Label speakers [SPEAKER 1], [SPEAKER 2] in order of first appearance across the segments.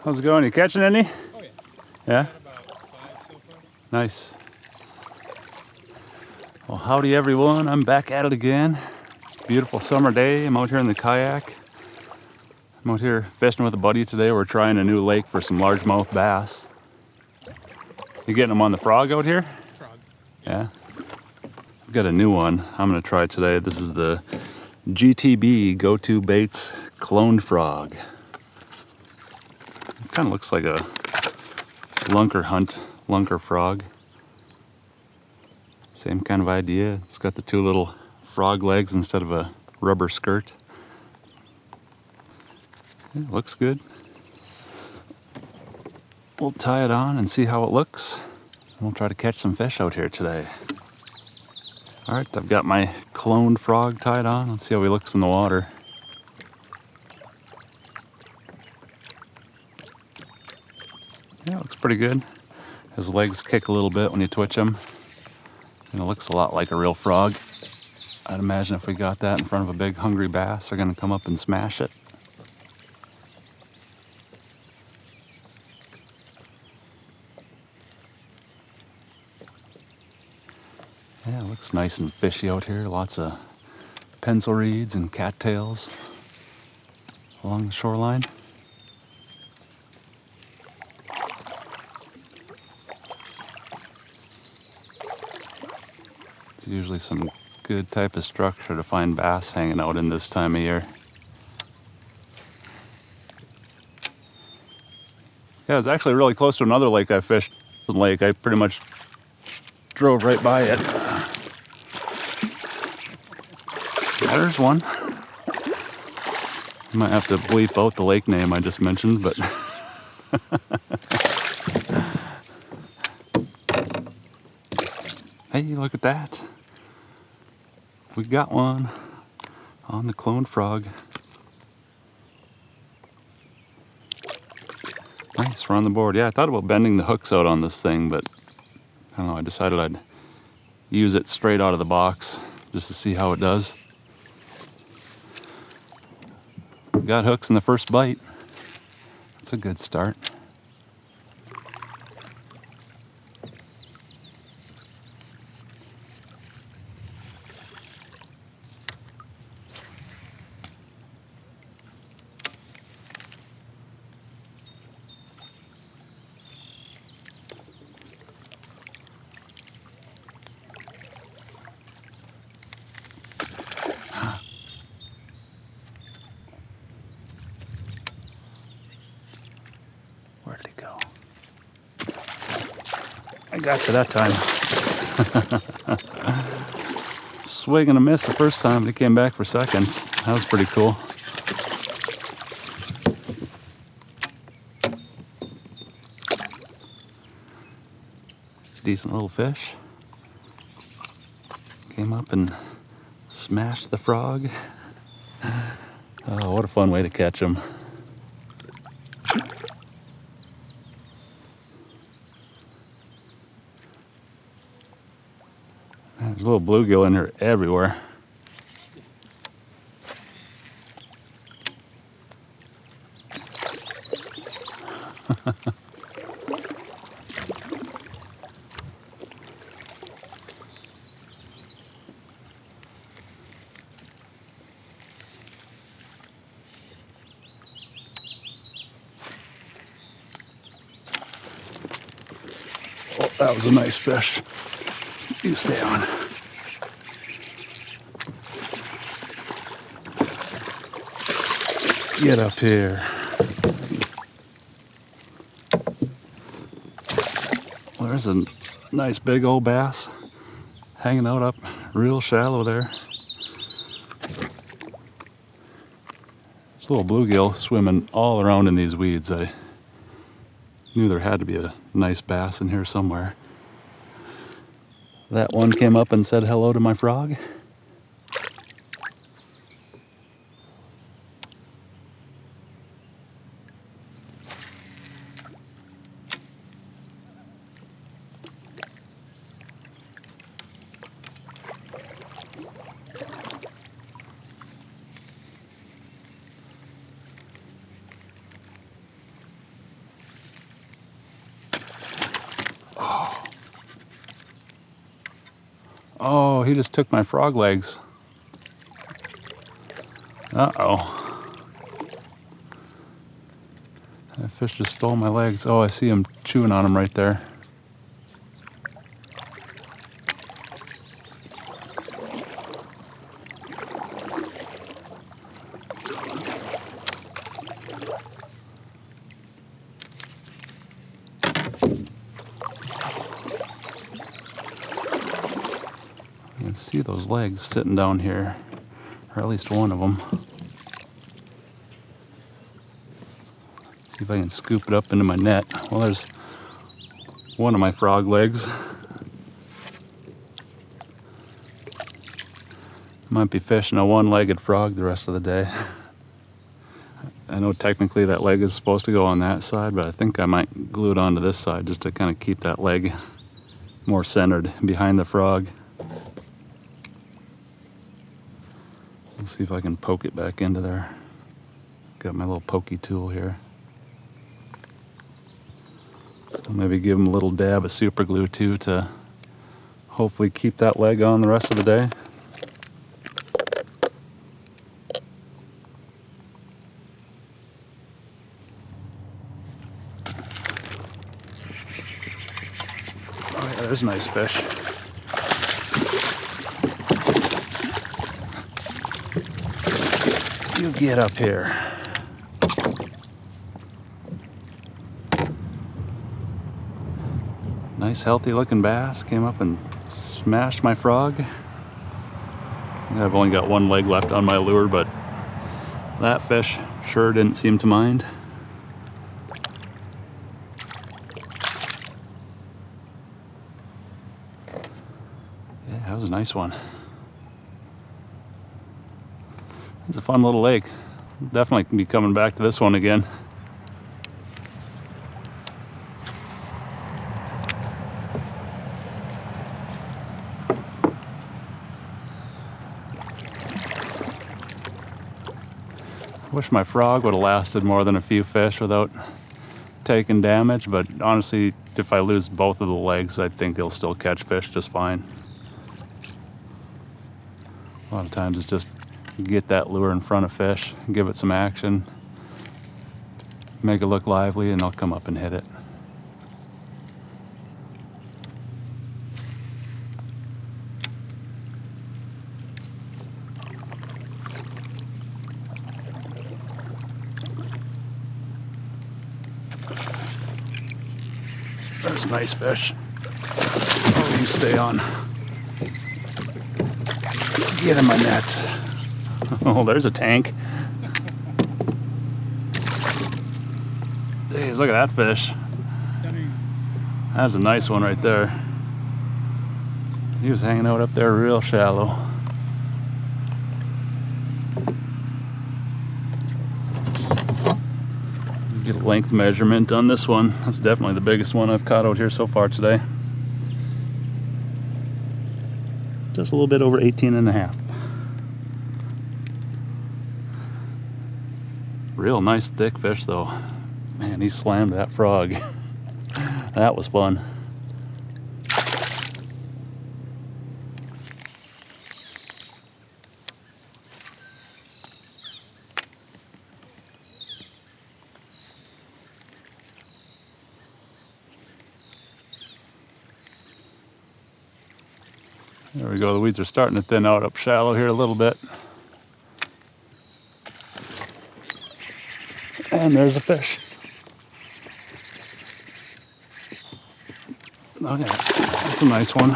[SPEAKER 1] How's it going? You catching any?
[SPEAKER 2] Oh yeah.
[SPEAKER 1] Yeah?
[SPEAKER 2] Got about 5 so far.
[SPEAKER 1] Nice. Well, howdy everyone. I'm back at it again. It's a beautiful summer day. I'm out here in the kayak. I'm out here fishing with a buddy today. We're trying a new lake for some largemouth bass. You getting them on the frog out here?
[SPEAKER 2] Frog.
[SPEAKER 1] Yeah. I've got a new one I'm going to try today. This is the GTB Go-To Baits Cloned Frog. It kind of looks like a lunker frog. Same kind of idea. It's got the two little frog legs instead of a rubber skirt. Yeah, it looks good. We'll tie it on and see how it looks. And we'll try to catch some fish out here today. All right, I've got my cloned frog tied on. Let's see how he looks in the water. Yeah, it looks pretty good. His legs kick a little bit when you twitch him. And it looks a lot like a real frog. I'd imagine if we got that in front of a big hungry bass, they're gonna come up and smash it. Yeah, it looks nice and fishy out here. Lots of pencil reeds and cattails along the shoreline. It's usually some good type of structure to find bass hanging out in this time of year. Yeah, it's actually really close to another lake I fished. Lake, I pretty much drove right by it. Yeah, there's one. You might have to bleep out the lake name I just mentioned, but hey, look at that. We got one on the cloned frog. Nice, we're on the board. Yeah, I thought about bending the hooks out on this thing, but I don't know, I decided I'd use it straight out of the box just to see how it does. Got hooks in the first bite. That's a good start. Where did he go? I got you that time. Swing and a miss the first time, but he came back for seconds. That was pretty cool. Decent little fish. Came up and smashed the frog. Oh, what a fun way to catch him. There's a little bluegill in here everywhere. Oh, that was a nice fish. You stay on. Get up here. Well, there's a nice big old bass hanging out up real shallow there. There's a little bluegill swimming all around in these weeds. I knew there had to be a nice bass in here somewhere. That one came up and said hello to my frog. he just took my frog legs. Uh-oh. That fish just stole my legs. Oh, I see him chewing on them right there. I can see those legs sitting down here, or at least one of them. See if I can scoop it up into my net. Well, there's one of my frog legs. Might be fishing a one-legged frog the rest of the day. I know technically that leg is supposed to go on that side, but I think I might glue it onto this side just to kind of keep that leg more centered behind the frog. Let's see if I can poke it back into there. Got my little pokey tool here. I'll maybe give him a little dab of super glue too to hopefully keep that leg on the rest of the day. Oh yeah, there's a nice fish. You get up here. Nice healthy looking bass, came up and smashed my frog. I've only got one leg left on my lure, but that fish sure didn't seem to mind. Yeah, that was a nice one. It's a fun little lake. Definitely be coming back to this one again. I wish my frog would have lasted more than a few fish without taking damage, but honestly, if I lose both of the legs, I think he'll still catch fish just fine. A lot of times it's just get that lure in front of fish, give it some action, make it look lively, and they'll come up and hit it. There's a nice fish. Oh, you stay on. Get in my net. Oh, there's a tank. Jeez, look at that fish. That's a nice one right there. He was hanging out up there real shallow. Get a length measurement on this one. That's definitely the biggest one I've caught out here so far today. Just a little bit over 18 and a half. Real nice thick fish though. Man, he slammed that frog. That was fun. There we go, the weeds are starting to thin out up shallow here a little bit. And there's a fish. Okay, that's a nice one.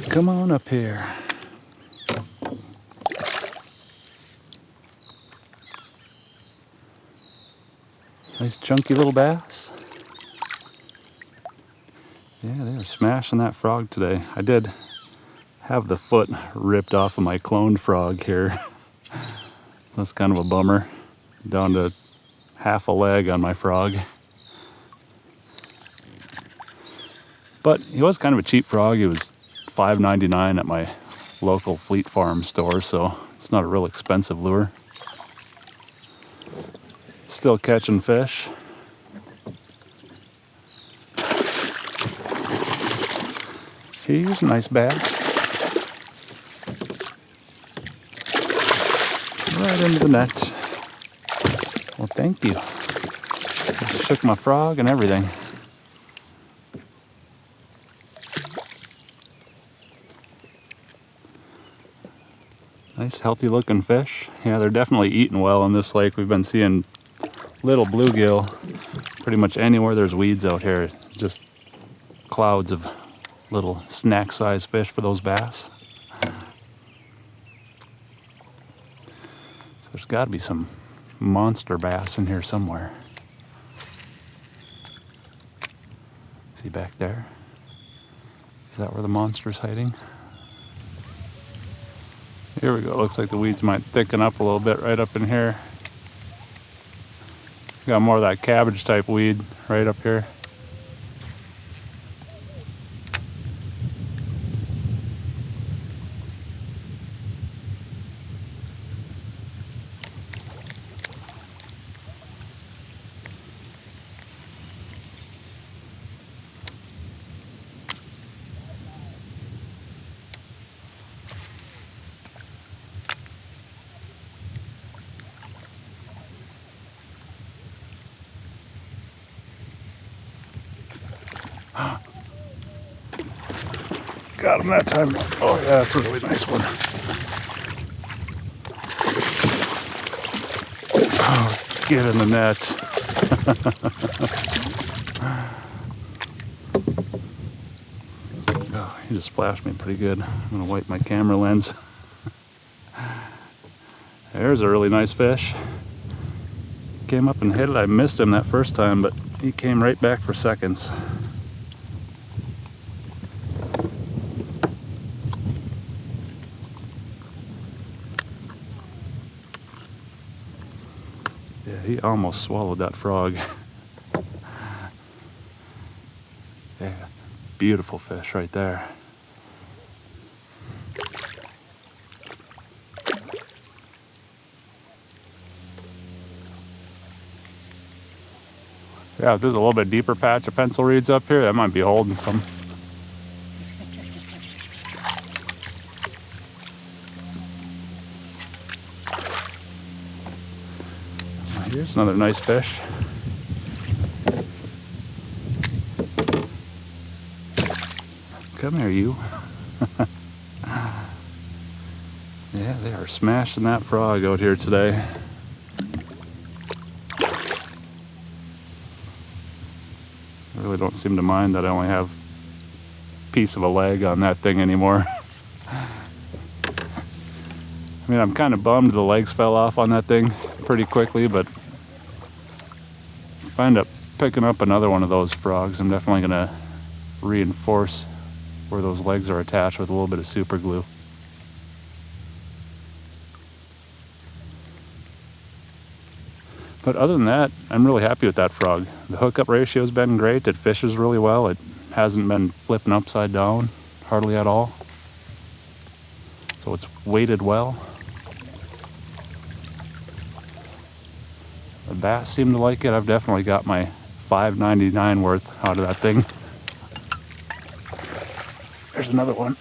[SPEAKER 1] Come on up here. Nice chunky little bass. Yeah, they were smashing that frog today. I did have the foot ripped off of my cloned frog here. That's kind of a bummer. Down to half a leg on my frog. But he was kind of a cheap frog. He was $5.99 at my local Fleet Farm store, so it's not a real expensive lure. Still catching fish. Here's a nice bass. Right into the net. Well, thank you. Just shook my frog and everything. Nice healthy looking fish. Yeah, they're definitely eating well in this lake. We've been seeing little bluegill pretty much anywhere there's weeds out here. Just clouds of little snack sized fish for those bass. So there's got to be some monster bass in here somewhere. See back there? Is that where the monster's hiding? Here we go. Looks like the weeds might thicken up a little bit right up in here. Got more of that cabbage type weed right up here. Got him that time. Oh yeah, that's a really nice one. Oh, get in the net. Oh, he just splashed me pretty good. I'm gonna wipe my camera lens. There's a really nice fish. Came up and hit it. I missed him that first time, but he came right back for seconds. Yeah, he almost swallowed that frog. Yeah, beautiful fish right there. Yeah, if there's a little bit deeper patch of pencil reeds up here, that might be holding some. Here's another nice fish. Come here, you. Yeah, they are smashing that frog out here today. I really don't seem to mind that I only have a piece of a leg on that thing anymore. I mean, I'm kind of bummed the legs fell off on that thing pretty quickly, but if I end up picking up another one of those frogs, I'm definitely going to reinforce where those legs are attached with a little bit of super glue. But other than that, I'm really happy with that frog. The hookup ratio's been great. It fishes really well. It hasn't been flipping upside down hardly at all. So it's weighted well. The bass seem to like it. I've definitely got my $5.99 worth out of that thing. There's another one.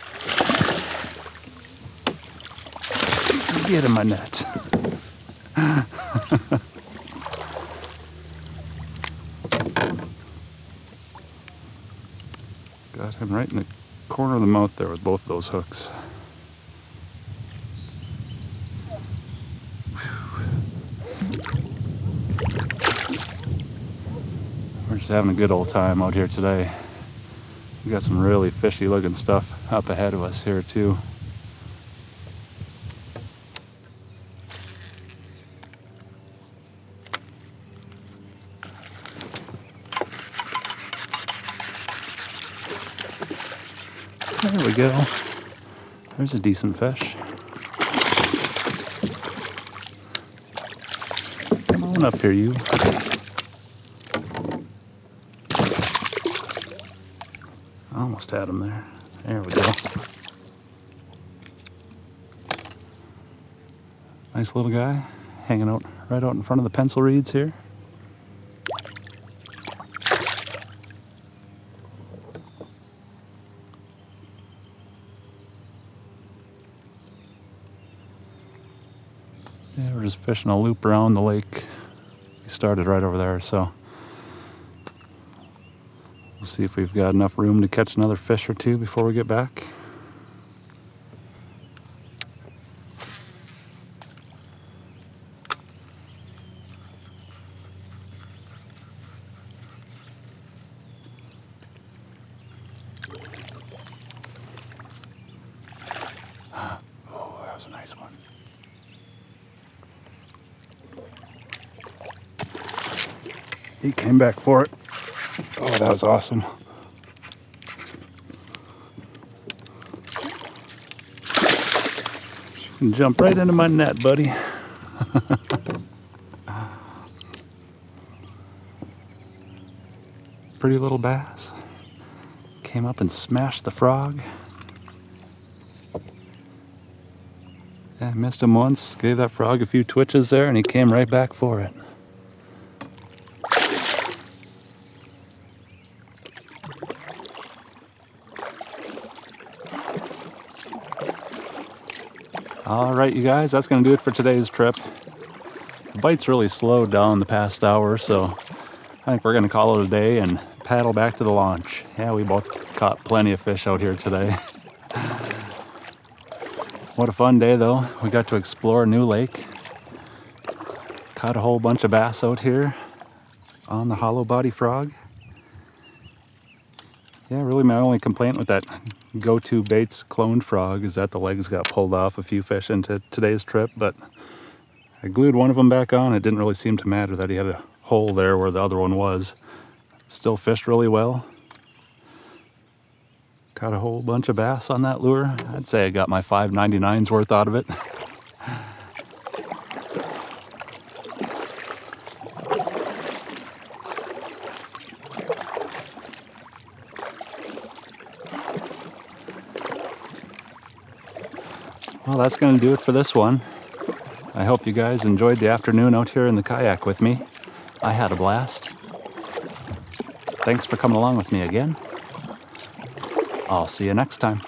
[SPEAKER 1] Get in my net. Got him right in the corner of the mouth there with both of those hooks. We're just having a good old time out here today. We got some really fishy looking stuff up ahead of us here too. There we go. There's a decent fish. Come on up here, you. Almost had him there. There we go. Nice little guy, hanging out right out in front of the pencil reeds here. Yeah, we're just fishing a loop around the lake. We started right over there, so we'll see if we've got enough room to catch another fish or two before we get back. Oh, that was a nice one. He came back for it. Oh, that was awesome. You can jump right into my net, buddy. Pretty little bass. Came up and smashed the frog. Yeah, missed him once, gave that frog a few twitches there, and he came right back for it. All right, you guys, that's going to do it for today's trip. The bite's really slowed down the past hour, so I think we're going to call it a day and paddle back to the launch. Yeah, we both caught plenty of fish out here today. What a fun day, though. We got to explore a new lake. Caught a whole bunch of bass out here on the hollow body frog. Yeah, really my only complaint with that go-to baits cloned frog is that the legs got pulled off a few fish into today's trip, but I glued one of them back on. It didn't really seem to matter that he had a hole there where the other one was. Still fished really well. Caught a whole bunch of bass on that lure. I'd say I got my $5.99's worth out of it. Well, that's going to do it for this one. I hope you guys enjoyed the afternoon out here in the kayak with me. I had a blast. Thanks for coming along with me again. I'll see you next time.